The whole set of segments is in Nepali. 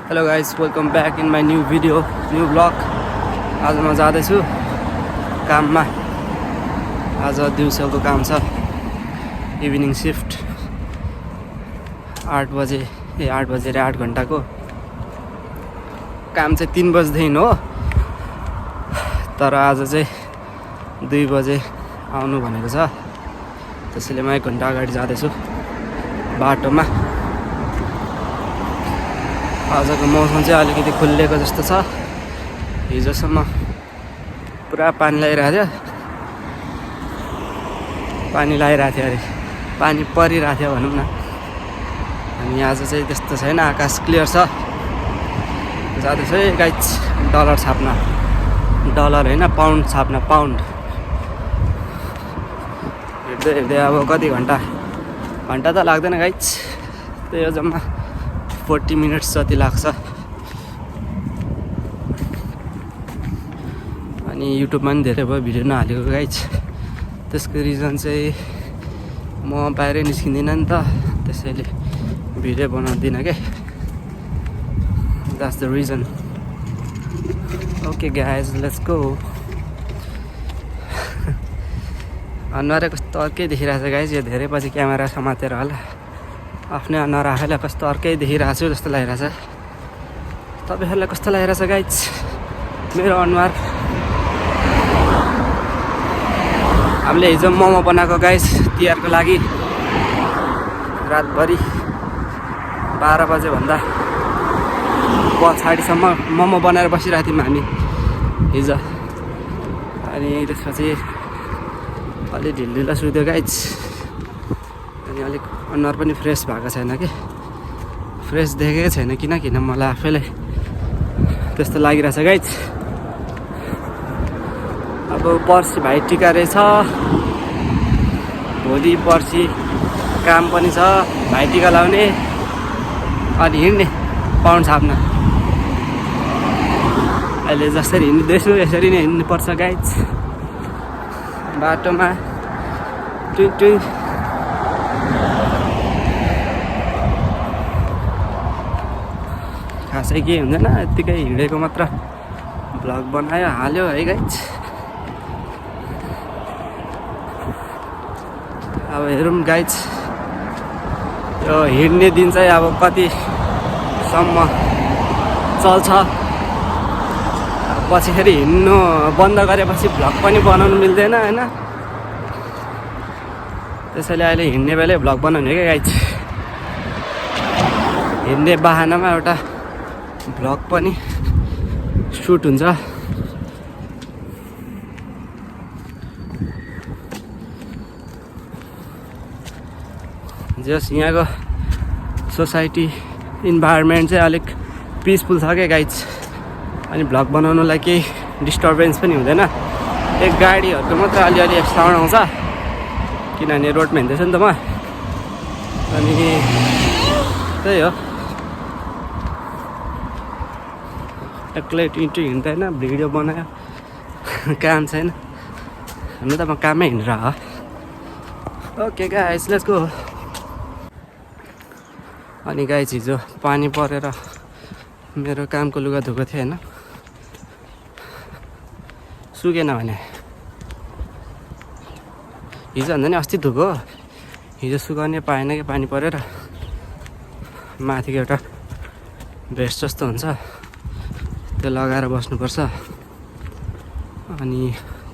Hello guys, welcome back in my new video, new blog. आज म जाँदैछु काममा। आज दिउँसोको काम छ, इभिनिङ सिफ्ट 8 बजे 8 घन्टाको काम चाहिँ 3 बजेदेखि हो। तर आज चाहिँ 2 बजे आउनु भनेको छ, त्यसैले म 1 घन्टा अगाडि जाँदैछु बाटोमा। आजको मौसम चाहिँ अलिकति खुलेको जस्तो छ। हिजोसम्म पुरा पानी लगाइरहेको थियो अरे, पानी परिरहेको थियो भनौँ न। अनि आज चाहिँ त्यस्तो छैन, आकाश क्लियर छ। जाँदैछ है गाइस डलर छाप्न, डलर होइन पाउन्ड छाप्न, पाउन्ड। हिँड्दै अब कति घन्टा त लाग्दैन गाइस, त्यही हो जम्मा 40 मिनट्स जति लाग्छ। अनि युट्युबमा पनि धेरै भयो भिडियो नहालेको गाइस, त्यसको रिजन चाहिँ म बाहिरै निस्किँदिनँ नि त, त्यसैले भिडियो बनाउँदिनँ क्या। That's the reason. Okay guys, let's go. अनुहारै कस्तो अर्कै देखिरहेको छ गाइज, यो धेरै पछि क्यामेरा समातेर होला। आफ्नै अनुहार आफैलाई कस्तो अर्कै देखिरहेको छु जस्तो लागिरहेछ। तपाईँहरूलाई कस्तो लागिरहेछ गाइज मेरो अनुहार? हामीले हिजो मोमो बनाएको गाइस तिहारको लागि। रातभरि 12 बजेभन्दा पछाडिसम्म मोमो बनाएर बसिरहेको थियौँ हामी हिजो। अनि त्यसपछि अलिक ढिलो सुत्यो गाइस। अनि अलिक अनुहार पनि फ्रेस भएको छैन कि, फ्रेस देखेकै छैन किन मलाई आफैलाई त्यस्तो लागिरहेछ गाइस। अब पर्सि भाइ टिका रहेछ, भोलि पर्सि काम पनि छ, भाइ टिका लाउने अनि हिँड्ने पाउन्ड छाप्न। अहिले जसरी हिँड्दैछु यसरी नै हिँड्नुपर्छ गाइस बाटोमा। टुइ खासै केही हुँदैन, यत्तिकै हिँडेको मात्र भ्लग बनायो हाल्यो है गाइस। अब हेरौँ गाइस, यो हिँड्ने दिन चाहिँ अब कतिसम्म चल्छ। पछि फेरि हिँड्नु बन्द गरेपछि भ्लग पनि बनाउनु मिल्दैन होइन, त्यसैले अहिले हिँड्ने बेलै भ्लग बनाउने क्या गाइस। हिँड्ने बाहनामा एउटा भ्लग पनि सुट हुन्छ। जस यहाँको सोसाइटी इन्भाइरोमेन्ट चाहिँ अलिक पिसफुल छ क्या गाइस। अनि भ्लग बनाउनुलाई केही डिस्टर्बेन्स पनि हुँदैन। एक गाडीहरूको मात्र अलिअलि साउन्ड आउँछ किनभने रोडमा हिँड्दैछु नि त म। अनि त्यही हो, एक्लै टुइटु हिँड्दैन, भिडियो बनायो काम छैन। हुनु त म काममै हिँडेर हो। Okay guys, let's go. अनि गाइस हिजो पानी परेर मेरो कामको लुगा धोएको थियो होइन, सुकेन भने। हिजो भन्दा नि अस्ति धोएको, हिजो सुकाउने पाएन कि पानी परेर। माथिको एउटा भेस्ट जस्तो हुन्छ त्यो लगाएर बस्नुपर्छ। अनि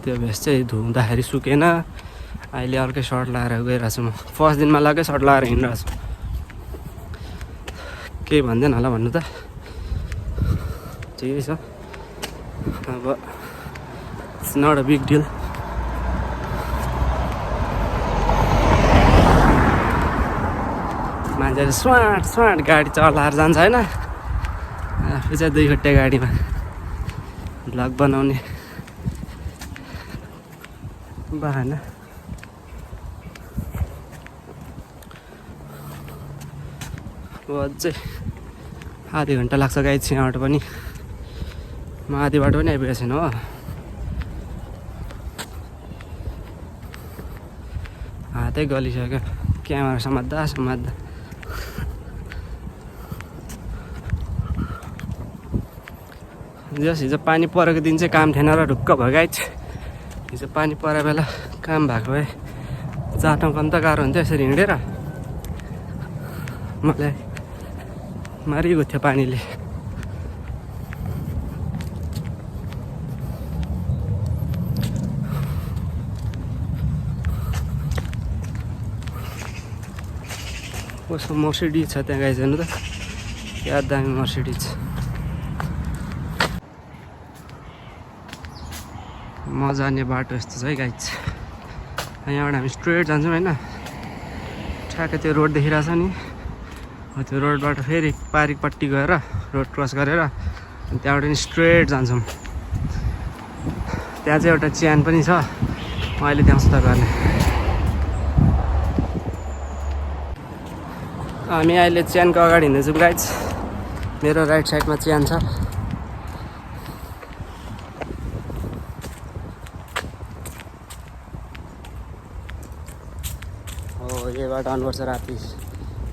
त्यो भेस्ट चाहिँ धुँदाखेरि सुकेन। अहिले अर्कै सर्ट लगाएर गइरहेको छु म। फर्स्ट दिनमा लगाएकै सर्ट लगाएर हिँडिरहेको छु। केही भन्दैन होला भन्नु त, ठिकै छ। अब it's not a big deal. मान्छेले स्वाट गाडी चलाएर जान्छ होइन, आफू चाहिँ 2 खुट्टे गाडीमा भ्लग बनाउने बाहना। अझै आधी घन्टा लाग्छ गाइस यहाँबाट पनि। म आधी बाटो पनि आइपुगेको छैन हो। हातै गलिसक्यो क्यामेरा समात्दा जस हिजो पानी परेको दिन चाहिँ काम थिएन र ढुक्क भयो गाइज। हिजो पानी परे बेला काम भएको भए जाँटो कम त गाह्रो हुन्थ्यो यसरी हिँडेर। मलाई मारिगयो थियो पानीले। कस्तो मर्सिडिज छ त्यहाँ गाइज, हेर्नु त क्या दामी मर्सिडिज। मजा आउने बाटो यस्तो छ है गाइज। यहाँबाट हामी स्ट्रेट जान्छौँ होइन, ठ्याक्कै त्यो रोड देखिरहेको छ नि, त्यो रोडबाट फेरि पारिपट्टि गएर रोड क्रस गरेर त्यहाँबाट नि स्ट्रेट जान्छौँ। त्यहाँ चाहिँ एउटा च्यान पनि छ, म अहिले देखाउँछु तपाईँहरूलाई। हामी अहिले च्यानको अगाडि हिँड्दैछौँ गाइज। मेरो राइट साइडमा च्यान छ। हो यहीबाट आउनुपर्छ राति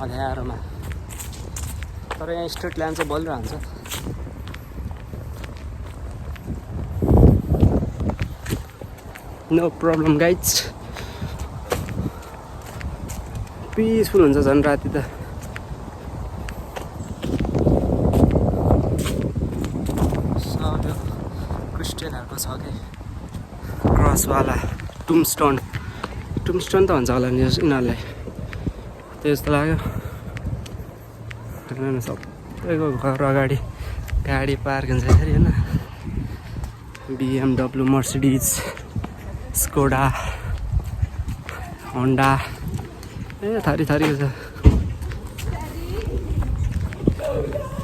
अँध्यारोमा, तर यहाँ स्ट्रिट ल्याम्प चाहिँ बलिरहन्छ। नो प्रब्लम गाइज, पिसफुल हुन्छ झन् राति त। सब क्रिस्चियनहरूको छ कि क्रसवाला टुम्बस्टोन त भन्छ होला नि यिनीहरूलाई, त्यस्तो लाग्यो। हेर्नु न सबैको घर अगाडि गाडी पार्क हुन्छ यसरी होइन। BMW, मर्सिडिज, स्कोडा, होन्डा, ए थरी थरीको छ।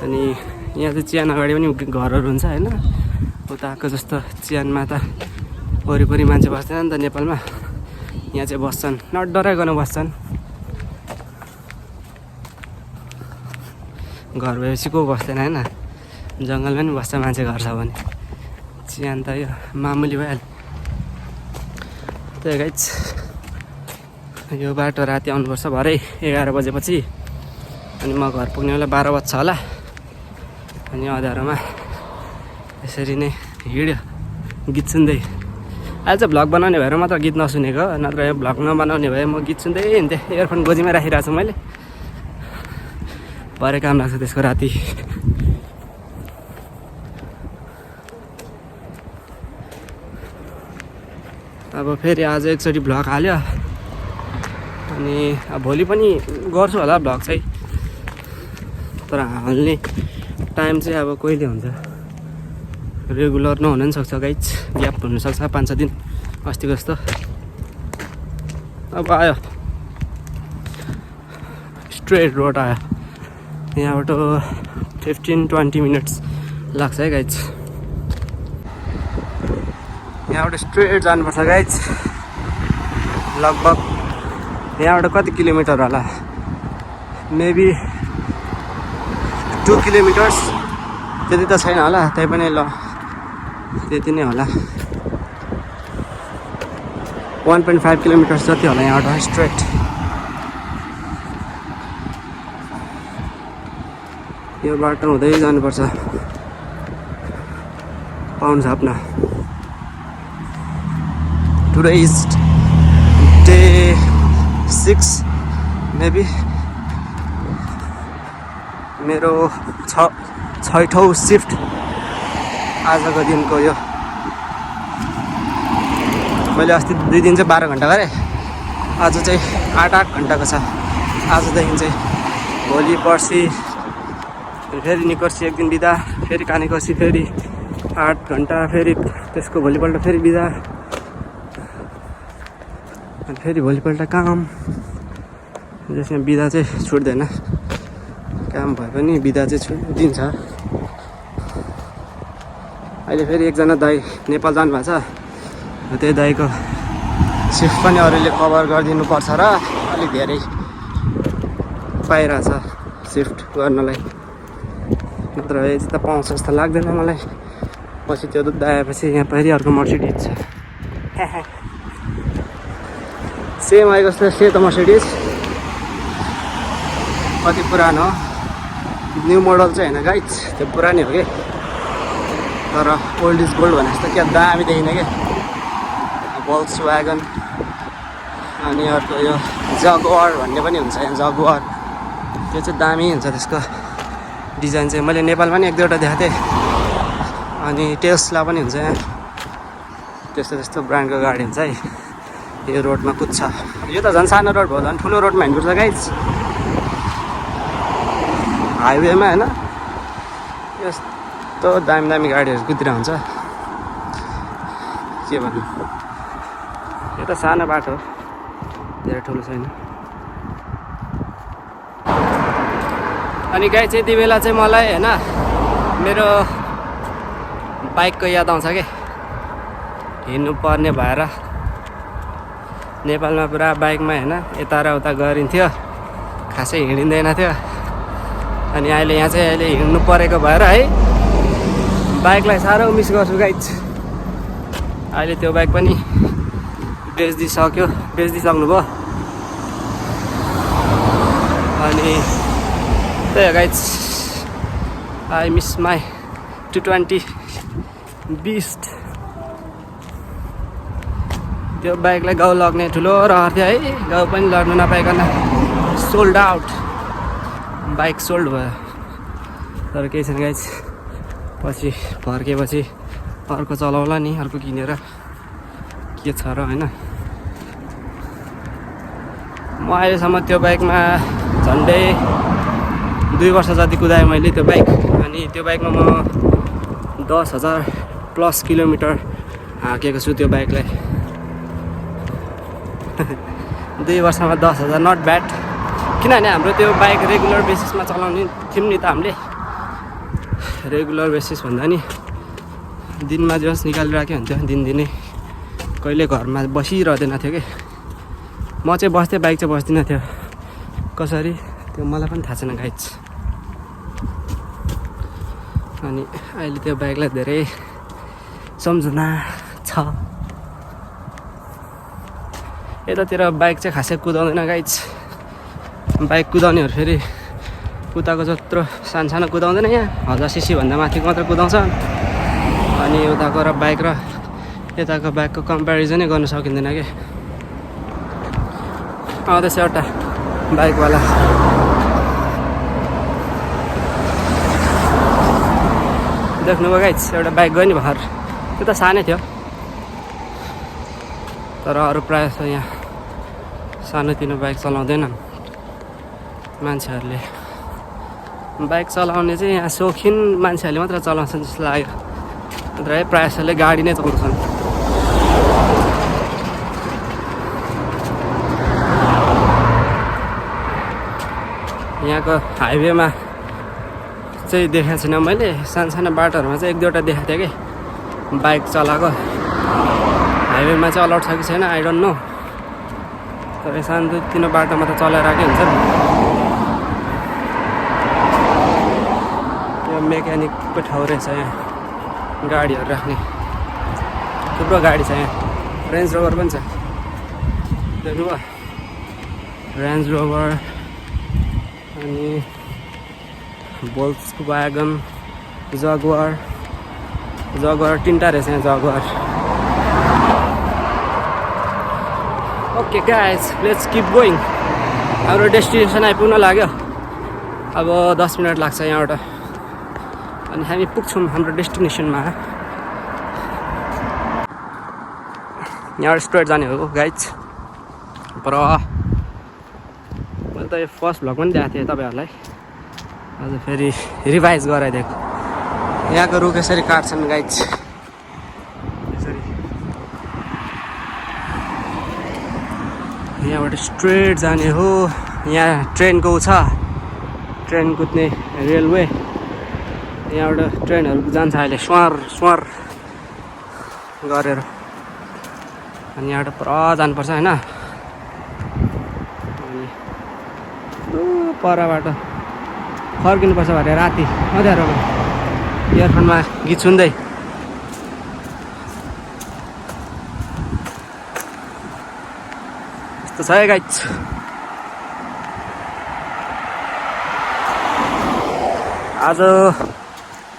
अनि यहाँ चाहिँ चियान अगाडि पनि घरहरू हुन्छ होइन। उताको जस्तो चियानमा त वरिपरि मान्छे बस्दैन नि त नेपालमा, यहाँ चाहिँ बस्छन्, नडराइकन बस्छन्। घर भएपछि को बस्दैन होइन, जङ्गलमा पनि बस्छ मान्छे घर छ भने। चियान त यो मामुली भइहाल्यो। त्यही गाइज, यो बाटो राति आउनुपर्छ भरे 11 बजेपछि। अनि म घर पुग्ने बेला 12 बज्छ होला। अनि अँध्यारोमा यसरी नै हिँड्यो गीत सुन्दै। अहिले चाहिँ भ्लग बनाउने भएर मात्र गीत नसुनेको, नत्र यो भ्लग नबनाउने भए म गीत सुन्दै हिँड्थेँ। इयरफोन गोजीमा राखिरहेको छु मैले, भरे काम लाग्छ त्यसको राति। अब फेरि आज एकचोटि भ्लग हाल्यो, अनि भोलि पनि गर्छु होला भ्लग चाहिँ, तर हाल्ने टाइम चाहिँ अब कहिले हुन्छ, रेगुलर नहुन पनि सक्छ गाइज, ग्याप हुनसक्छ 5-6 दिन अस्तिको जस्तो। अब आयो स्ट्रेट रोड आयो, यहाँबाट 15-20 मिनट्स लाग्छ है गाइज। यहाँबाट स्ट्रेट जानुपर्छ गाइज। लगभग यहाँबाट कति किलोमिटर होला, मेबी 2 किलोमिटर्स, त्यति त छैन होला, त्यही पनि ल त्यति नै होला। 1.5 किलोमिटर्स जति होला यहाँबाट स्ट्रेट। यो बाटो हुँदै जानुपर्छ पाउन झाप्न। टुडे इज डे 6 मेबी, मेरो 6औं सिफ्ट आजको दिनको। यो मैले अस्ति 2 दिन चाहिँ 12 घन्टा गरेँ, आज चाहिँ 8 घन्टाको छ। आजदेखि चाहिँ भोलि पर्सि फेरि निकोर्सी 1 दिन बिदा, फेरि कानेकोर्सी फेरि 8 घन्टा, फेरि त्यसको भोलिपल्ट फेरि बिदा, अनि फेरि भोलिपल्ट काम। जसमा बिदा चाहिँ छुट्दैन, काम भए पनि बिदा चाहिँ दिन्छ। अहिले फेरि एकजना दाइ नेपाल जानुभएको छ, त्यही दाइको सिफ्ट पनि अरूले कभर गरिदिनु पर्छ र अलिक धेरै पाइरहेछ सिफ्ट गर्नलाई, नत्र यति त पाउँछ जस्तो लाग्दैन मलाई। पछि त्यो दुध आएपछि यहाँ फेरि अर्को मर्सिडिज छ, सेम आएको जस्तो सेतो मर्सिडिज, कति पुरानो, न्यू मोडल चाहिँ होइन गाइज, त्यो पुरानै हो कि। तर ओल्ड इज गोल्ड भने जस्तो क्या दामी देखिने क्या Volkswagen अनि अर्को यो Jaguar भन्ने पनि हुन्छ यहाँ Jaguar त्यो चाहिँ दामी हुन्छ त्यसको डिजाइन चाहिँ मैले नेपालमा नि एक दुईवटा देखाएको थिएँ अनि टेस्ला पनि हुन्छ यहाँ त्यस्तो त्यस्तो ब्रान्डको गाडी हुन्छ है यो रोडमा कुद्छ यो त झन् सानो रोड भयो झन् ठुलो रोडमा हिँड्नुपर्छ गाइज हाइवेमा हैन यस्तो दामी दामी गाडीहरू कुदिरहेको हुन्छ के भन्नु यो त सानो बाटो हो धेरै ठुलो छैन अनि गाइज यति बेला चाहिँ मलाई हैन मेरो बाइकको याद आउँछ के हिँड्नु पर्ने भएर नेपालमा पुरा बाइकमा हैन यता र उता गरिन्थ्यो खासै हिँडिँदैन थियो अनि अहिले यहाँ चाहिँ अहिले हिँड्नु परेको भएर है बाइकलाई साह्रो मिस गर्छु गाइज अहिले त्यो बाइक पनि बेच्दिसक्नु भयो अनि त्यही हो guys I miss my 220 beast त्यो बाइकलाई गाउँ लग्ने ठुलो रहर थियो है गाउँ पनि लड्नु नपाइकन सोल्ड आउट बाइक सोल्ड भयो तर केही छैन गाइज पछि फर्केपछि अर्को चलाउला नि अर्को किनेर के छ र हैन म अहिलेसम्म त्यो बाइकमा झन्डै 2 वर्ष जति कुदाएँ मैले त्यो बाइक अनि त्यो बाइकमा म 10,000 प्लस किलोमिटर हाकेको छु त्यो बाइकलाई 2 वर्षमा 10,000 नट ब्याड किनभने हाम्रो त्यो बाइक रेगुलर बेसिसमा चलाउने थियौँ नि त हामीले रेगुलर बेसिस भन्दा नि दिनमा जस निकालिराख्यो हुन्थ्यो दिनदिनै कहिले घरमा बसिरहँदैन थियो कि म चाहिँ बस्थेँ बाइक चाहिँ बस्दिनँ थियो कसरी त्यो मलाई पनि थाहा छैन गाइज अनि अहिले त्यो बाइकलाई धेरै सम्झना छ यतातिर बाइक चाहिँ खासै कुदाउँदैन गाइज बाइक कुदाउनेहरू फेरि उताको जत्रो सानो कुदाउँदैन यहाँ 1000 cc भन्दा माथिको मात्र कुदाउँछ अनि उताको र बाइक र यताको बाइकको कम्पेरिजनै गर्न सकिँदैन कि आउँदैछ एउटा बाइकवाला देख्नुभयो गाइज एउटा बाइक गयो नि भर त्यो त सानै थियो तर अरू प्रायः जस्तो यहाँ सानोतिनो बाइक चलाउँदैनन् मान्छेहरूले बाइक चलाउने चाहिँ यहाँ सौखिन मान्छेहरूले मात्र चलाउँछन् जस्तो लाग्यो नत्र है प्रायः जसोले गाडी नै चलाउँछन् यहाँको हाइवेमा चाहिँ देखाएको छैन मैले सानो बाटोहरूमा चाहिँ एक दुईवटा देखाएको थिएँ कि बाइक चलाएको हाइवेमा चाहिँ अलाउड छ कि छैन आई डोन्ट नो तर सानोतिनो बाटोमा त चलाइरहेकै हुन्छ नि यो मेकानिकको ठाउँ रहेछ यहाँ गाडीहरू राख्ने थुप्रो गाडी छ यहाँ रेन्ज रोभर पनि छ देख्नुभयो रेन्ज रोभर अनि Volkswagen Jaguar 3टा रहेछ यहाँ Jaguar okay guys let's keep going हाम्रो डेस्टिनेसन आइपुग्न लाग्यो अब 10 मिनट लाग्छ यहाँबाट अनि हामी पुग्छौँ हाम्रो डेस्टिनेसनमा यहाँबाट स्ट्रेट जाने हो गाइज पर मैले त यो फर्स्ट भ्लग पनि दिएको थिएँ तपाईँहरूलाई आज फेरि रिभाइज गराइदिएको यहाँको रुख यसरी काट्छन् गाइज यसरी यहाँबाट स्ट्रेट जाने हो यहाँ ट्रेनको छ ट्रेन कुद्ने रेलवे यहाँबाट ट्रेनहरू जान्छ अहिले स्वार गरेर अनि यहाँबाट पर जानुपर्छ होइन अनि परबाट फर्किनुपर्छ भने राति अँध्यारोमा इयरफोनमा गीत सुन्दै यस्तो छ है गाइज आज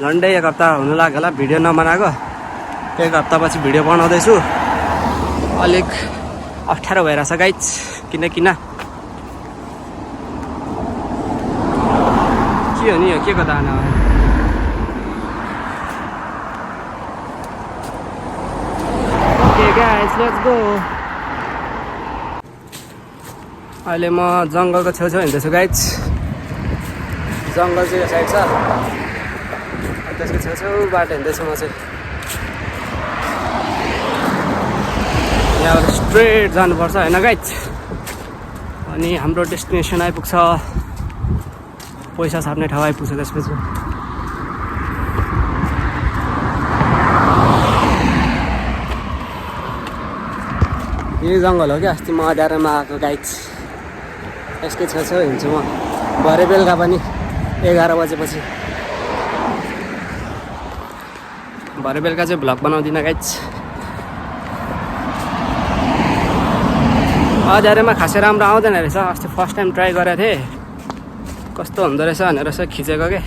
झन्डै 1 हप्ता हुनु लाग्यो होला भिडियो नबनाएको 1 हप्तापछि भिडियो बनाउँदैछु अलिक अप्ठ्यारो भइरहेछ गाइज किन के हो नि यो के को दाना हो ओके गाइज लेट्स गो अहिले म जङ्गलको छेउछेउ हिँड्दैछु गाइज जङ्गल चाहिँ यो साइड छ त्यसको छेउछेउ बाटो हिँड्दैछु म चाहिँ यहाँबाट स्ट्रेट जानुपर्छ होइन गाइज अनि हाम्रो डेस्टिनेसन आइपुग्छ पैसा छाप्ने ठाउँ आइपुग्छ त्यसपछि यही जङ्गल हो क्या अस्ति म अँध्यारोमा आएको गाइज यसकै छेउछेउ हिँड्छु म भरे बेलुका पनि 11 बजेपछि भरे बेलुका चाहिँ भ्लग बनाउँदिनँ गाइज अँध्यारोमा खासै राम्रो आउँदैन रहेछ अस्ति फर्स्ट टाइम ट्राई गरेको थिएँ कस्तो हुँदो रहेछ भनेर यसो खिचेको के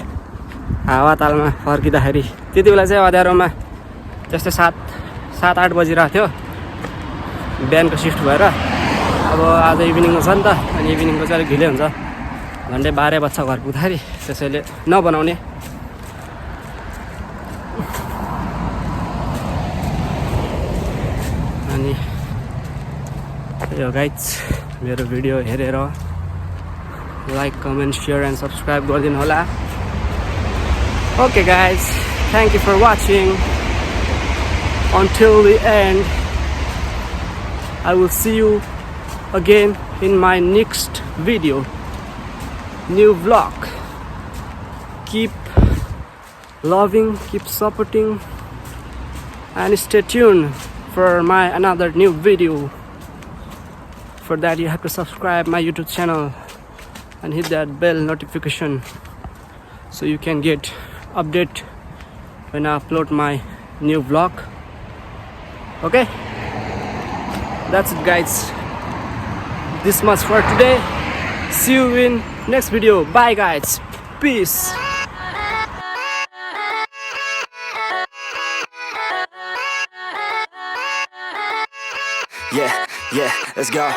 हावा तालमा फर्किँदाखेरि त्यति बेला चाहिँ अँध्यारोमा त्यस्तै 7-8 बजिरहेको थियो बिहानको सिफ्ट भएर अब आज इभिनिङको छ नि त अनि इभिनिङको चाहिँ अलिक ढिलै हुन्छ झन्डै 12 बज्छ घर पुग्दाखेरि त्यसैले नबनाउने अनि यो गाइज मेरो भिडियो हेरेर like comment share and subscribe गरिदिनु होला okay guys thank you for watching until the end. I will see you again in my next video, new vlog. Keep loving, keep supporting, and stay tuned for my another new video. For that you have to subscribe my YouTube channel and hit that bell notification so you can get update when I upload my new vlog. Okay, that's it guys, this much for today. See you in next video. Bye guys, peace. Yeah, let's go.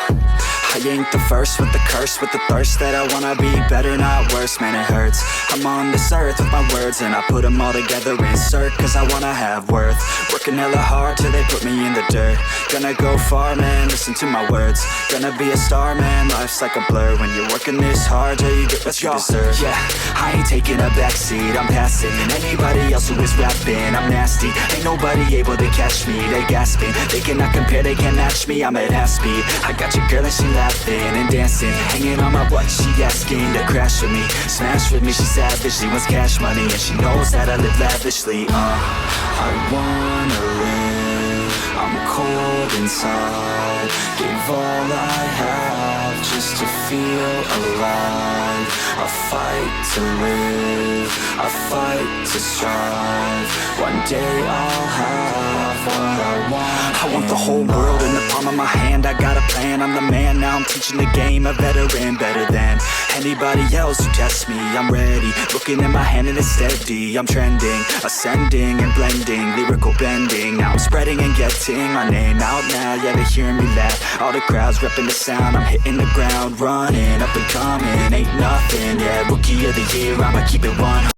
I ain't the first with the curse, with the thirst that I wanna be better, not worse, man it hurts. I'm on this earth with my words and I put them all together, insert, cause I wanna have worth. Working hella hard till they put me in the dirt. Gonna go far, man, listen to my words. Gonna be a star, man, life's like a blur. When you're working this hard, till you get what you deserve. Yeah, I ain't taking a backseat, I'm passing anybody else who is rapping. I'm nasty, ain't nobody able to catch me. They gasping, they cannot compare, they can't match me. I'm at half speed, I got your girl and she laughing and dancing, hanging on my butt, she asking to crash with me, smash with me, she savage, she wants cash money, and she knows that I live lavishly. I wanna live, I'm cold inside, give all I have just to feel alive. I fight to live, I fight to strive, one day I'll have what I want. I want the whole world in the palm of my hand, I got a plan, I'm the man, now I'm teaching the game, a veteran, better than anybody else who tests me. I'm ready, looking at my hand and it's steady, I'm trending, ascending and blending, lyrical bending, now I'm spreading and getting my name out now, yeah they hearing me laugh, all the crowds repping the sound, I'm hitting the ground running, up and coming, ain't nothing, yeah rookie of the year, I'ma keep it 100.